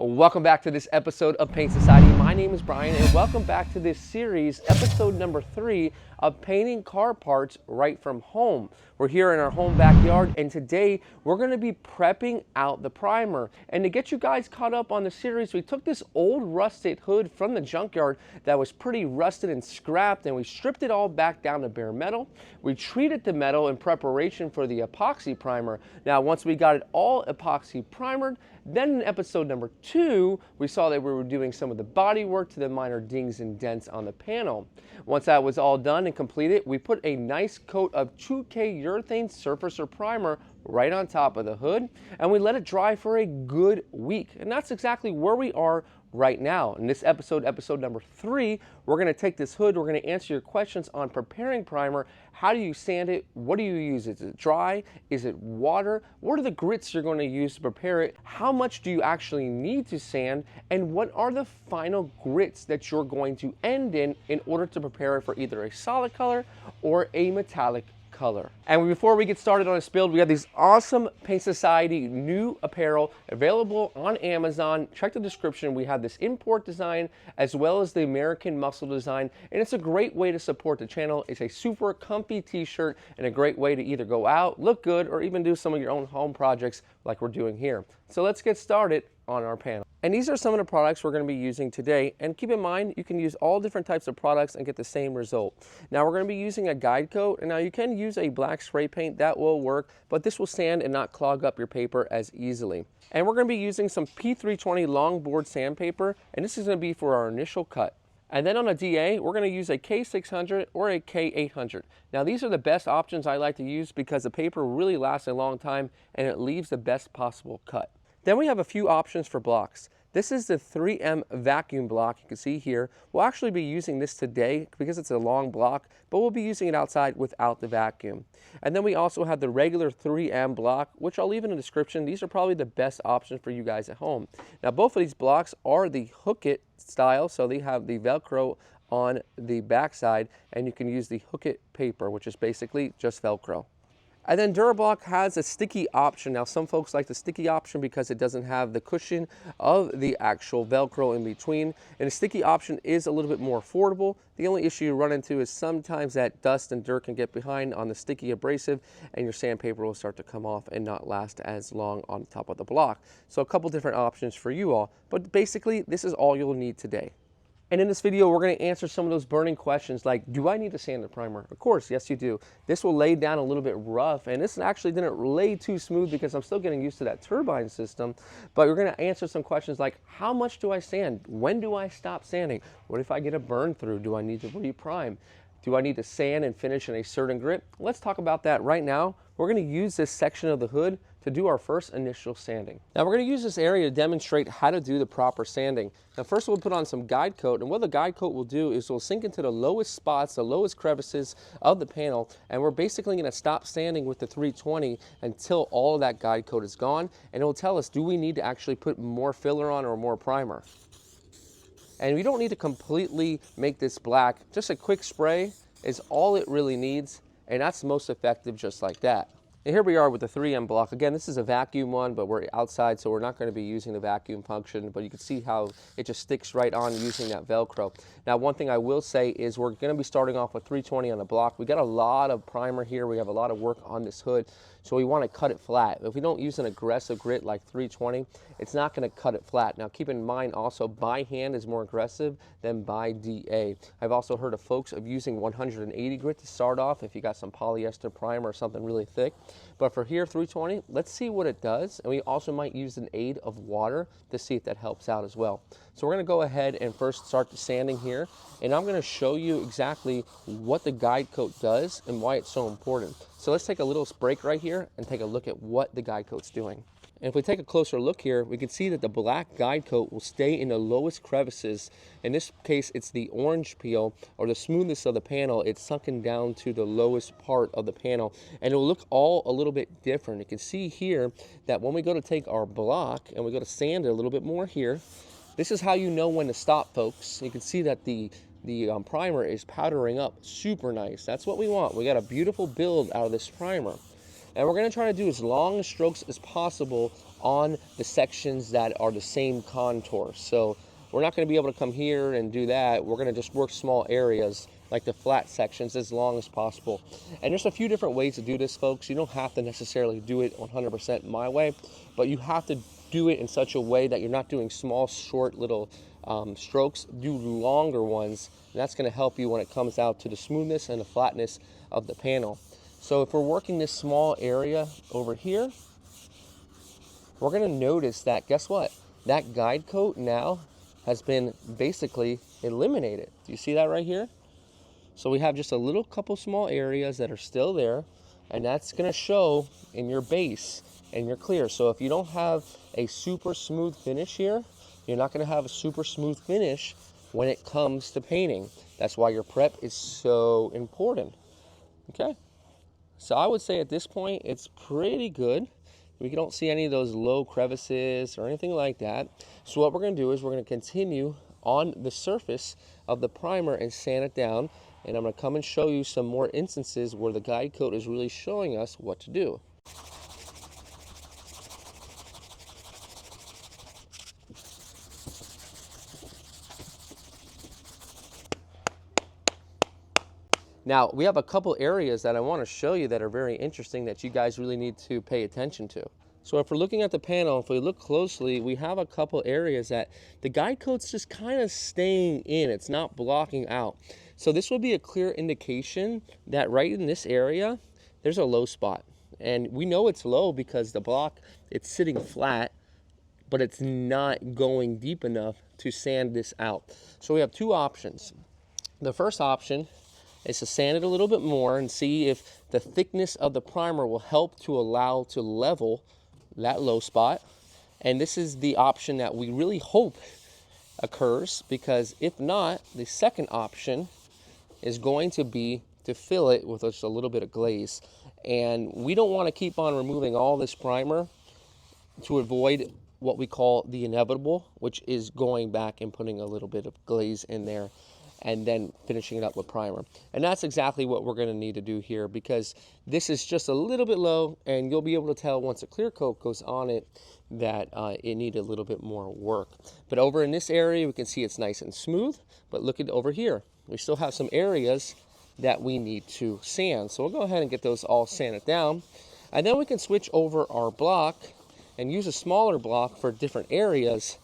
Welcome back to this episode of Paint Society. My name is Brian and welcome back to this series, episode number 3 of painting car parts right from home. We're here in our home backyard and today we're going to be prepping out the primer. And to get you guys caught up on the series, we took this old rusted hood from the junkyard that was pretty rusted and scrapped and we stripped it all back down to bare metal. We treated the metal in preparation for the epoxy primer. Now once we got it all epoxy primered, then in episode number 2, we saw that we were doing some of the body work to the minor dings and dents on the panel. Once that was all done and completed, we put a nice coat of 2K urethane surfacer primer right on top of the hood, and we let it dry for a good week. And that's exactly where we are right now. In this episode, episode number 3, we're going to take this hood, we're going to answer your questions on preparing primer. How do you sand it? What do you use? Is it dry? Is it water? What are the grits you're going to use to prepare it? How much do you actually need to sand? And what are the final grits that you're going to end in order to prepare it for either a solid color or a metallic color? And before we get started on this build, we have these awesome Paint Society new apparel available on Amazon. Check the description. We have this import design as well as the American muscle design, and it's a great way to support the channel. It's a super comfy t-shirt and a great way to either go out, look good, or even do some of your own home projects like we're doing here. So let's get started on our panel. And these are some of the products we're going to be using today, and keep in mind you can use all different types of products and get the same result. Now we're going to be using a guide coat, and now you can use a black spray paint, that will work, but this will sand and not clog up your paper as easily. And we're going to be using some P320 longboard sandpaper, and this is going to be for our initial cut. And then on a DA, we're going to use a K600 or a K800. Now these are the best options I like to use because the paper really lasts a long time and it leaves the best possible cut. Then we have a few options for blocks. This is the 3M vacuum block you can see here. We'll actually be using this today because it's a long block, but we'll be using it outside without the vacuum. And then we also have the regular 3M block, which I'll leave in the description. These are probably the best options for you guys at home. Now both of these blocks are the hook it style, so they have the Velcro on the back side, and you can use the hook it paper, which is basically just Velcro. And then Durablock has a sticky option. Now some folks like the sticky option because it doesn't have the cushion of the actual Velcro in between. And the sticky option is a little bit more affordable. The only issue you run into is sometimes that dust and dirt can get behind on the sticky abrasive and your sandpaper will start to come off and not last as long on top of the block. So a couple different options for you all, but basically this is all you'll need today. And in this video, we're going to answer some of those burning questions like, do I need to sand the primer? Of course, yes you do. This will lay down a little bit rough, and this actually didn't lay too smooth because I'm still getting used to that turbine system. But we're going to answer some questions like, how much do I sand? When do I stop sanding? What if I get a burn through? Do I need to reprime? Do I need to sand and finish in a certain grit? Let's talk about that right now. We're going to use this section of the hood to do our first initial sanding. Now we're going to use this area to demonstrate how to do the proper sanding. Now first we'll put on some guide coat, and what the guide coat will do is we'll sink into the lowest spots, the lowest crevices of the panel, and we're basically going to stop sanding with the 320 until all of that guide coat is gone, and it will tell us, do we need to actually put more filler on or more primer? And we don't need to completely make this black. Just a quick spray is all it really needs, and that's most effective just like that. And here we are with the 3M block. Again, this is a vacuum one, but we're outside, so we're not going to be using the vacuum function, but you can see how it just sticks right on using that Velcro. Now, one thing I will say is we're going to be starting off with 320 on the block. We got a lot of primer here. We have a lot of work on this hood, so we want to cut it flat. If we don't use an aggressive grit like 320, it's not going to cut it flat. Now, keep in mind also, by hand is more aggressive than by DA. I've also heard of folks of using 180 grit to start off if you got some polyester primer or something really thick. But for here, 320, let's see what it does. And we also might use an aid of water to see if that helps out as well. So we're going to go ahead and first start the sanding here. And I'm going to show you exactly what the guide coat does and why it's so important. So let's take a little break right here and take a look at what the guide coat's doing. And if we take a closer look here, we can see that the black guide coat will stay in the lowest crevices. In this case, it's the orange peel, or the smoothness of the panel. It's sunken down to the lowest part of the panel, and it will look all a little bit different. You can see here that when we go to take our block and we go to sand it a little bit more here, this is how you know when to stop, folks. You can see that the primer is powdering up super nice. That's what we want. We got a beautiful build out of this primer. And we're going to try to do as long strokes as possible on the sections that are the same contour. So we're not going to be able to come here and do that. We're going to just work small areas like the flat sections as long as possible. And there's a few different ways to do this, folks. You don't have to necessarily do it 100% my way, but you have to do it in such a way that you're not doing small, short little strokes. Do longer ones, and that's going to help you when it comes out to the smoothness and the flatness of the panel. So if we're working this small area over here, we're going to notice that, guess what? That guide coat now has been basically eliminated. Do you see that right here? So we have just a little couple small areas that are still there, and that's going to show in your base and your clear. So if you don't have a super smooth finish here, you're not going to have a super smooth finish when it comes to painting. That's why your prep is so important. Okay? So I would say at this point, it's pretty good. We don't see any of those low crevices or anything like that. So what we're going to do is we're going to continue on the surface of the primer and sand it down. And I'm going to come and show you some more instances where the guide coat is really showing us what to do. Now, we have a couple areas that I want to show you that are very interesting that you guys really need to pay attention to. So if we're looking at the panel, if we look closely, we have a couple areas that the guide coat's just kind of staying in. It's not blocking out. So this will be a clear indication that right in this area, there's a low spot. And we know it's low because the block, it's sitting flat, but it's not going deep enough to sand this out. So we have two options. The first option is to sand it a little bit more and see if the thickness of the primer will help to allow to level that low spot. And this is the option that we really hope occurs, because if not, the second option is going to be to fill it with just a little bit of glaze. And we don't want to keep on removing all this primer to avoid what we call the inevitable, which is going back and putting a little bit of glaze in there and then finishing it up with primer. And that's exactly what we're going to need to do here, because this is just a little bit low, and you'll be able to tell once a clear coat goes on it that it needed a little bit more work. But over in this area, we can see it's nice and smooth, but look at over here. We still have some areas that we need to sand. So we'll go ahead and get those all sanded down. And then we can switch over our block and use a smaller block for different areas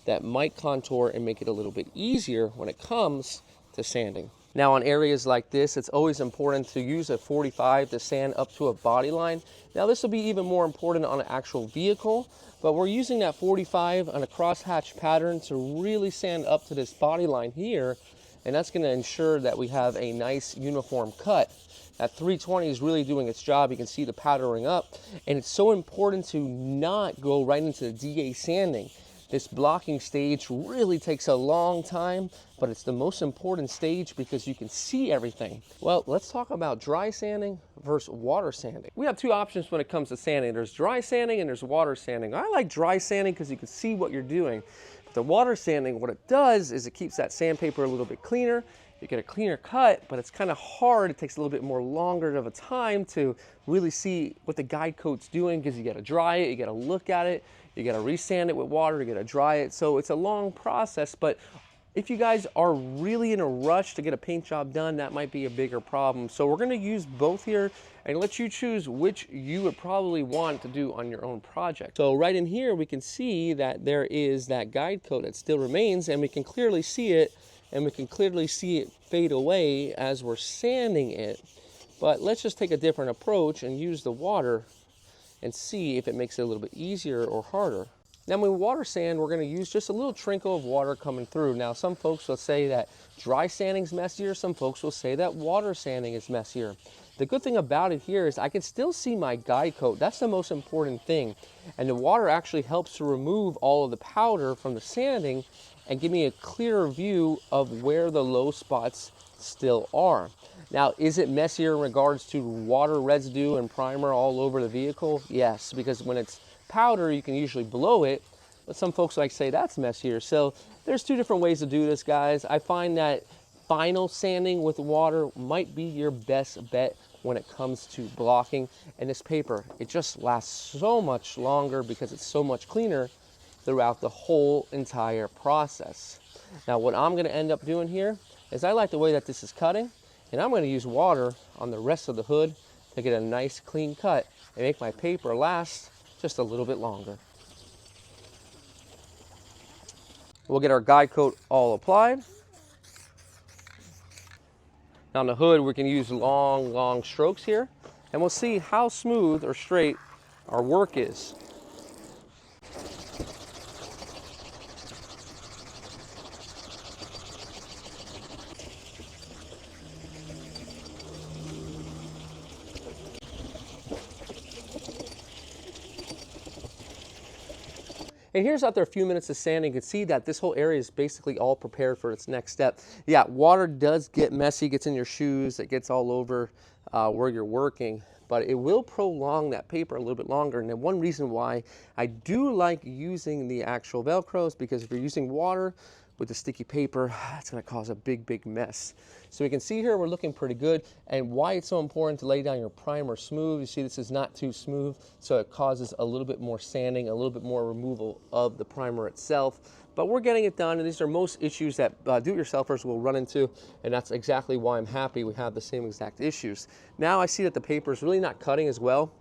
that might contour and make it a little bit easier when it comes to sanding. Now on areas like this, it's always important to use a 45 to sand up to a body line. Now this will be even more important on an actual vehicle, but we're using that 45 on a crosshatch pattern to really sand up to this body line here, and that's going to ensure that we have a nice uniform cut. That 320 is really doing its job. You can see the powdering up, and it's so important to not go right into the DA sanding. This blocking stage really takes a long time, but it's the most important stage because you can see everything. Well, let's talk about dry sanding versus water sanding. We have two options when it comes to sanding. There's dry sanding and there's water sanding. I like dry sanding because you can see what you're doing. But the water sanding, what it does is it keeps that sandpaper a little bit cleaner. You get a cleaner cut, but it's kind of hard. It takes a little bit more longer of a time to really see what the guide coat's doing, because you got to dry it, you got to look at it, you got to resand it with water, you got to dry it. So it's a long process, but if you guys are really in a rush to get a paint job done, that might be a bigger problem. So we're going to use both here and let you choose which you would probably want to do on your own project. So right in here, we can see that there is that guide coat that still remains, and we can clearly see it, and we can clearly see it fade away as we're sanding it. But let's just take a different approach and use the water and see if it makes it a little bit easier or harder. Now when we water sand, we're going to use just a little trickle of water coming through. Now some folks will say that dry sanding is messier, some folks will say that water sanding is messier. The good thing about it here is I can still see my guide coat. That's the most important thing. And the water actually helps to remove all of the powder from the sanding and give me a clearer view of where the low spots still are. Now, is it messier in regards to water residue and primer all over the vehicle? Yes, because when it's powder, you can usually blow it, but some folks like say that's messier. So there's two different ways to do this, guys. I find that final sanding with water might be your best bet when it comes to blocking. And this paper, it just lasts so much longer because it's so much cleaner throughout the whole entire process. Now what I'm going to end up doing here is I like the way that this is cutting, and I'm going to use water on the rest of the hood to get a nice clean cut and make my paper last just a little bit longer. We'll get our guide coat all applied. Now on the hood, we can use long strokes here, and we'll see how smooth or straight our work is. And here's after a few minutes of sanding, you can see that this whole area is basically all prepared for its next step. Yeah, water does get messy, gets in your shoes, it gets all over where you're working, but it will prolong that paper a little bit longer. And then one reason why I do like using the actual Velcro is because if you're using water with the sticky paper, it's going to cause a big mess. So we can see here we're looking pretty good, and why it's so important to lay down your primer smooth. You see this is not too smooth, so it causes a little bit more sanding, a little bit more removal of the primer itself. But we're getting it done, and these are most issues that do-it-yourselfers will run into, and that's exactly why I'm happy we have the same exact issues. Now I see that the paper is really not cutting as well.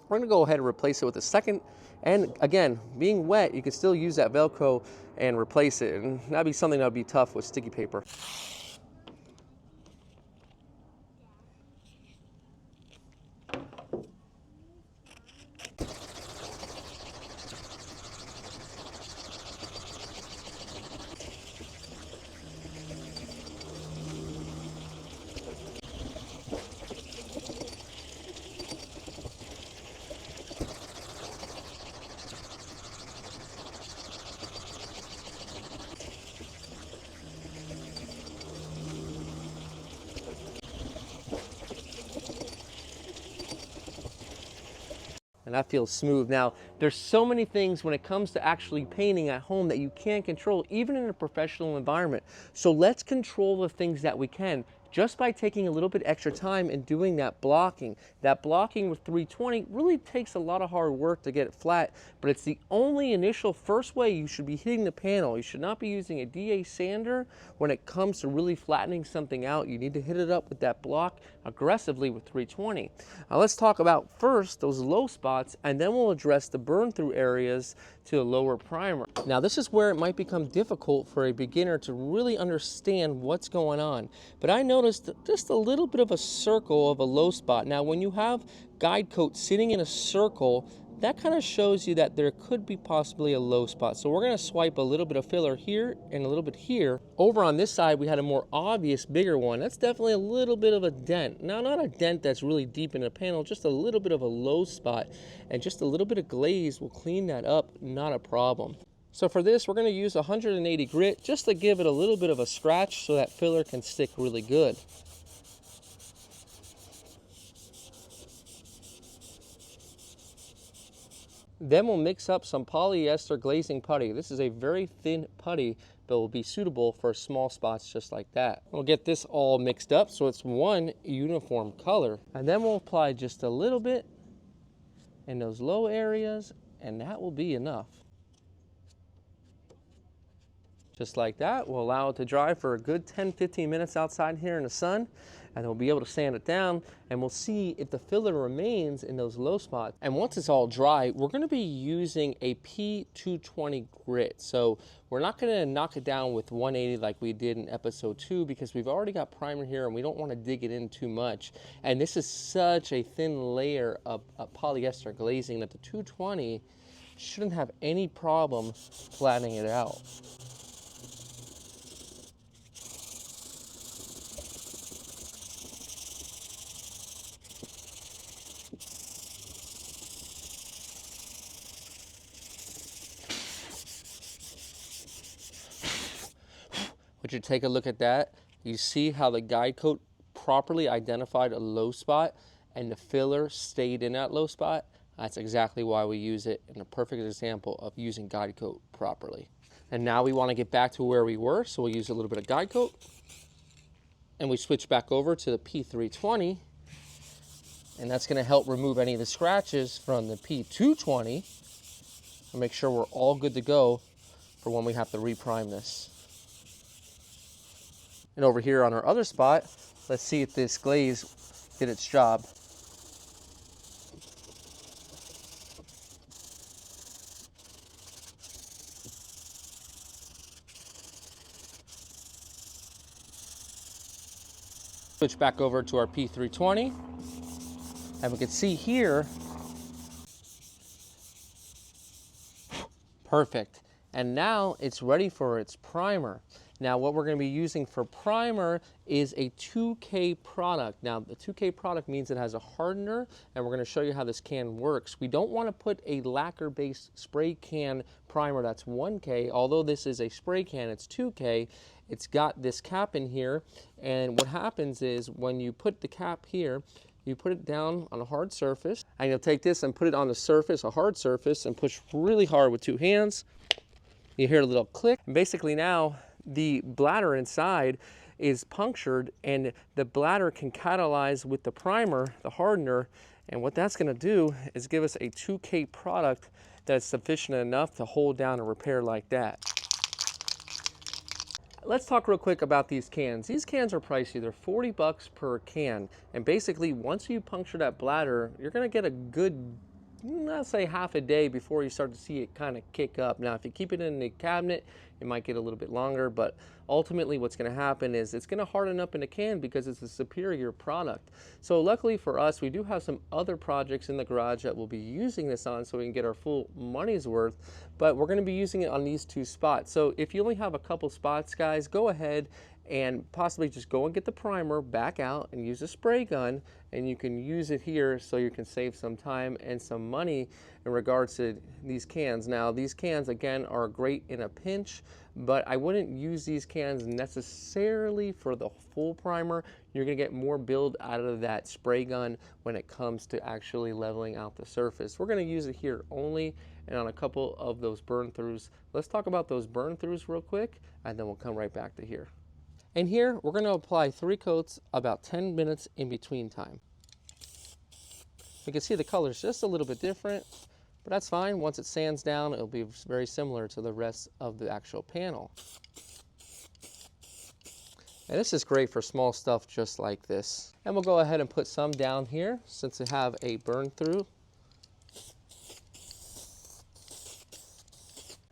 We're going to go ahead and replace it with a second. And again, being wet, you can still use that Velcro and replace it. And that'd be something that would be tough with sticky paper. And that feels smooth. Now, there's so many things when it comes to actually painting at home that you can't control, even in a professional environment. So let's control the things that we can just by taking a little bit extra time and doing that blocking. That blocking with 320 really takes a lot of hard work to get it flat, but it's the only initial first way you should be hitting the panel. You should not be using a DA sander when it comes to really flattening something out. You need to hit it up with that block aggressively with 320. Now let's talk about first those low spots, and then we'll address the burn through areas to a lower primer. Now this is where it might become difficult for a beginner to really understand what's going on. But I noticed just a little bit of a circle of a low spot. Now when you have guide coat sitting in a circle, that kind of shows you that there could be possibly a low spot. So we're going to swipe a little bit of filler here and a little bit here. Over on this side, we had a more obvious, bigger one. That's definitely a little bit of a dent. Now, not a dent that's really deep in the panel, just a little bit of a low spot. And just a little bit of glaze will clean that up, not a problem. So for this, we're going to use 180 grit just to give it a little bit of a scratch so that filler can stick really good. Then we'll mix up some polyester glazing putty. This is a very thin putty, but will be suitable for small spots just like that. We'll get this all mixed up so it's one uniform color. And then we'll apply just a little bit in those low areas, and that will be enough. Just like that, we'll allow it to dry for a good 10-15 minutes outside here in the sun, and we'll be able to sand it down, and we'll see if the filler remains in those low spots. And once it's all dry, we're going to be using a P220 grit. So we're not going to knock it down with 180 like we did in episode 2, because we've already got primer here and we don't want to dig it in too much. And this is such a thin layer of polyester glazing that the 220 shouldn't have any problem flattening it out. Would you take a look at that? You see how the guide coat properly identified a low spot and the filler stayed in that low spot? That's exactly why we use it, and a perfect example of using guide coat properly. And now we want to get back to where we were, so we'll use a little bit of guide coat. And we switch back over to the P320. And that's going to help remove any of the scratches from the P220 and make sure we're all good to go for when we have to reprime this. And over here on our other spot, let's see if this glaze did its job. Switch back over to our P320, and we can see here, perfect. And now it's ready for its primer. Now what we're going to be using for primer is a 2K product. Now the 2K product means it has a hardener, and we're going to show you how this can works. We don't want to put a lacquer-based spray can primer that's 1K. Although this is a spray can, it's 2K. It's got this cap in here, and what happens is when you put the cap here, you put it down on a hard surface, and you'll take this and put it on the surface, a hard surface, and push really hard with 2 hands. You hear a little click, and basically now the bladder inside is punctured, and the bladder can catalyze with the primer, the hardener, and what that's going to do is give us a 2K product that's sufficient enough to hold down a repair like that. Let's talk real quick about these cans. These cans are pricey. They're 40 bucks per can, and basically once you puncture that bladder, you're going to get a good, let's say, half a day before you start to see it kind of kick up. Now if you keep it in the cabinet, it might get a little bit longer, but ultimately what's going to happen is it's going to harden up in the can because it's a superior product. So luckily for us, we do have some other projects in the garage that we'll be using this on so we can get our full money's worth, but we're going to be using it on these 2 spots. So if you only have a couple spots, guys, go ahead and possibly just go and get the primer back out and use a spray gun, and you can use it here so you can save some time and some money in regards to these cans. Now these cans again are great in a pinch, but I wouldn't use these cans necessarily for the full primer. You're going to get more build out of that spray gun when it comes to actually leveling out the surface. We're going to use it here only and on a couple of those burn throughs. Let's talk about those burn throughs real quick, and then we'll come right back to here. And here we're going to apply 3 coats about 10 minutes in between time. You can see the color's just a little bit different, but that's fine. Once it sands down, it'll be very similar to the rest of the actual panel. And this is great for small stuff just like this. And we'll go ahead and put some down here since we have a burn through.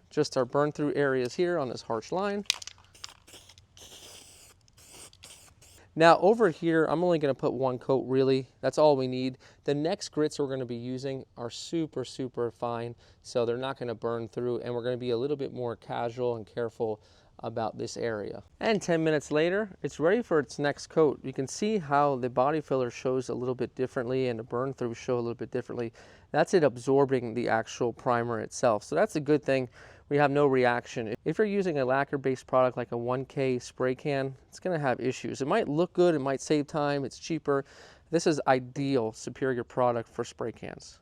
Just our burn through areas here on this harsh line. Now over here, I'm only going to put 1 coat really. That's all we need. The next grits we're going to be using are super, super fine, so they're not going to burn through, and we're going to be a little bit more casual and careful about this area. And 10 minutes later, it's ready for its next coat. You can see how the body filler shows a little bit differently and the burn through show a little bit differently. That's it absorbing the actual primer itself. So that's a good thing. We have no reaction. If you're using a lacquer-based product like a 1K spray can, it's going to have issues. It might look good, it might save time, it's cheaper. This is ideal, superior product for spray cans.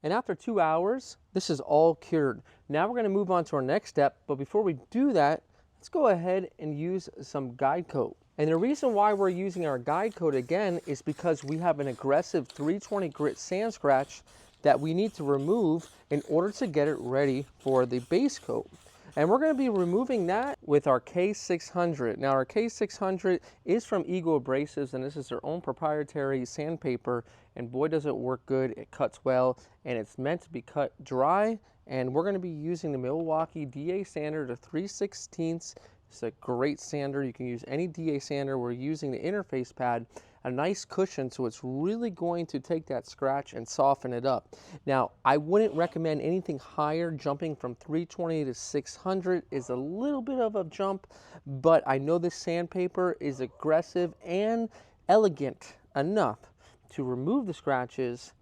And after 2 hours, this is all cured. Now we're going to move on to our next step, but before we do that, let's go ahead and use some guide coat. And the reason why we're using our guide coat again is because we have an aggressive 320 grit sand scratch that we need to remove in order to get it ready for the base coat. And we're going to be removing that with our K600. Now our K600 is from Eagle Abrasives, and this is their own proprietary sandpaper, and boy does it work good. It cuts well, and it's meant to be cut dry. And we're going to be using the Milwaukee DA sander to 3/16. It's a great sander. You can use any DA sander. We're using the interface pad, a nice cushion, so it's really going to take that scratch and soften it up. Now, I wouldn't recommend anything higher. Jumping from 320 to 600 is a little bit of a jump, but I know this sandpaper is aggressive and elegant enough to remove the scratches,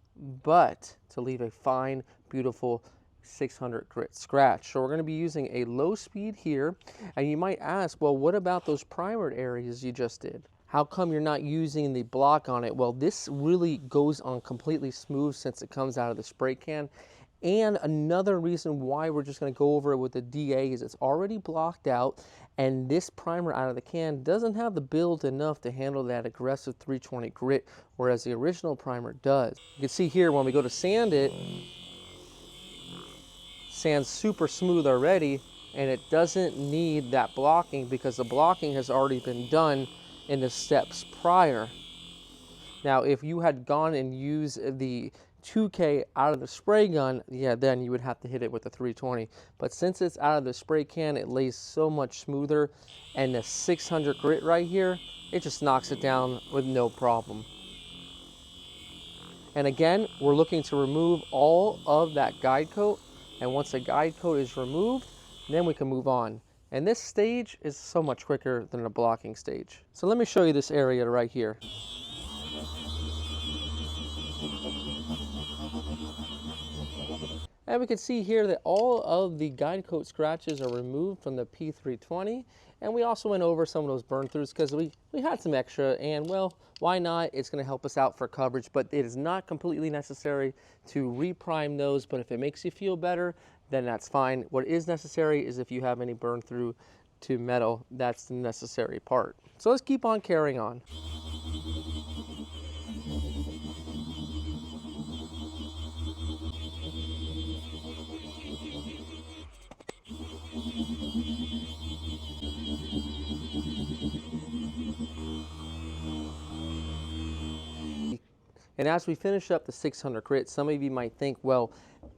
but to leave a fine, beautiful 600 grit scratch. So we're going to be using a low speed here, and you might ask, well, what about those primered areas you just did? How come you're not using the block on it? Well, this really goes on completely smooth since it comes out of the spray can, And another reason why we're just going to go over it with the DA is it's already blocked out, and this primer out of the can doesn't have the build enough to handle that aggressive 320 grit, whereas the original primer does. You can see here when we go to sand it, sand's super smooth already, and it doesn't need that blocking because the blocking has already been done in the steps prior. Now, if you had gone and used the 2K out of the spray gun, yeah, then you would have to hit it with the 320. But since it's out of the spray can, it lays so much smoother, and the 600 grit right here, it just knocks it down with no problem. And again, we're looking to remove all of that guide coat, and once the guide coat is removed, then we can move on. And this stage is so much quicker than the blocking stage. So let me show you this area right here. And we can see here that all of the guide coat scratches are removed from the P320. And we also went over some of those burn throughs because we had some extra, and well, why not? It's going to help us out for coverage, but it is not completely necessary to reprime those. But if it makes you feel better, then that's fine. What is necessary is if you have any burn through to metal, that's the necessary part. So let's keep on carrying on. And as we finish up the 600 grit, some of you might think, well,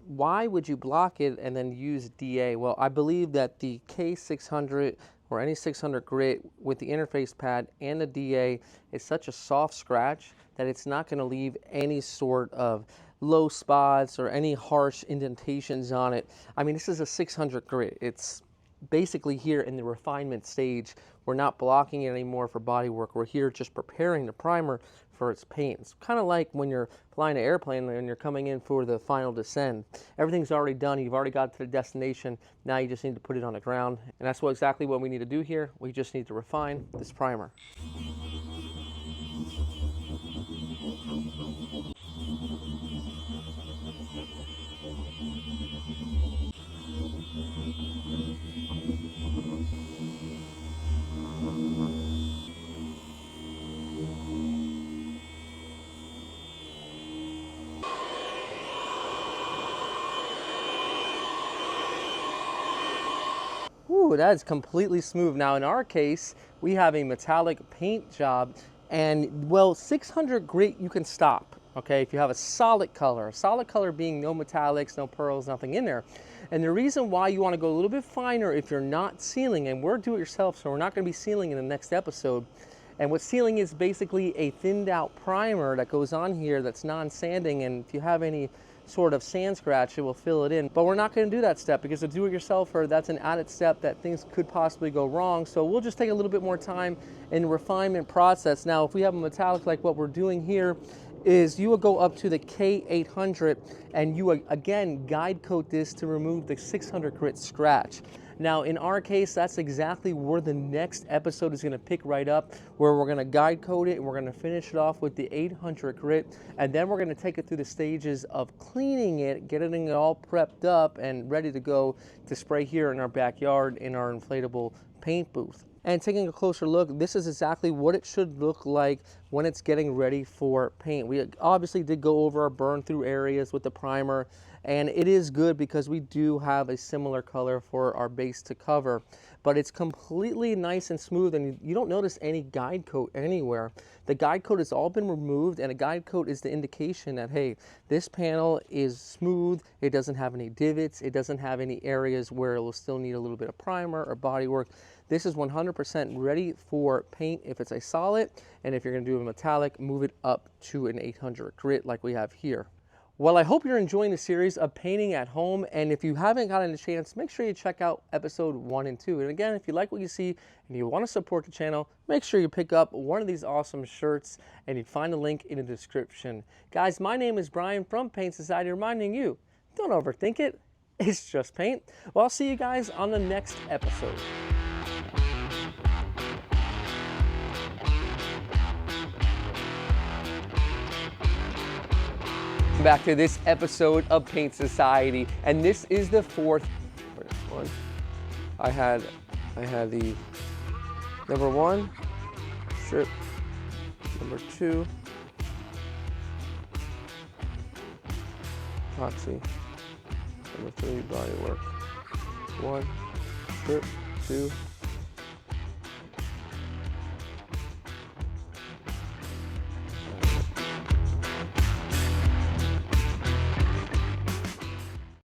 why would you block it and then use DA? Well, I believe that the K600 or any 600 grit with the interface pad and the DA is such a soft scratch that it's not going to leave any sort of low spots or any harsh indentations on it. I mean, this is a 600 grit. It's basically here in the refinement stage. We're not blocking it anymore for body work. We're here just preparing the primer for its paint. It's kind of like when you're flying an airplane and you're coming in for the final descent. Everything's already done. You've already got to the destination. Now you just need to put it on the ground. And that's exactly what we need to do here. We just need to refine this primer. Ooh, that is completely smooth. Now in our case, we have a metallic paint job, and well, 600 grit you can stop, okay, if you have a solid color being no metallics, no pearls, nothing in there. And the reason why you want to go a little bit finer if you're not sealing, and we're do-it-yourself, so we're not going to be sealing in the next episode. And what sealing is basically a thinned out primer that goes on here that's non-sanding, and if you have any sort of sand scratch, it will fill it in. But we're not going to do that step because to do-it-yourselfer, that's an added step that things could possibly go wrong. So we'll just take a little bit more time in the refinement process. Now, if we have a metallic like what we're doing here, is you will go up to the K800 and you again guide coat this to remove the 600 grit scratch. Now in our case, that's exactly where the next episode is going to pick right up, where we're going to guide coat it and we're going to finish it off with the 800 grit, and then we're going to take it through the stages of cleaning it, getting it all prepped up and ready to go to spray here in our backyard in our inflatable paint booth. And taking a closer look, this is exactly what it should look like when it's getting ready for paint. We obviously did go over our burn through areas with the primer, and it is good because we do have a similar color for our base to cover, but it's completely nice and smooth, and you don't notice any guide coat anywhere. The guide coat has all been removed, and a guide coat is the indication that, hey, this panel is smooth, it doesn't have any divots, it doesn't have any areas where it will still need a little bit of primer or body work. This is 100% ready for paint if it's a solid, and if you're going to do a metallic, move it up to an 800 grit like we have here. Well, I hope you're enjoying the series of painting at home, and if you haven't gotten a chance, make sure you check out episode 1 and 2. And again, if you like what you see and you want to support the channel, make sure you pick up one of these awesome shirts, and you find the link in the description. Guys, my name is Brian from Paint Society, reminding you, don't overthink it, it's just paint. Well, I'll see you guys on the next episode. Back to this episode of Paint Society, and this is the fourth one. I had the number 1 strip, number 2 epoxy, number 3 bodywork. 1 strip, 2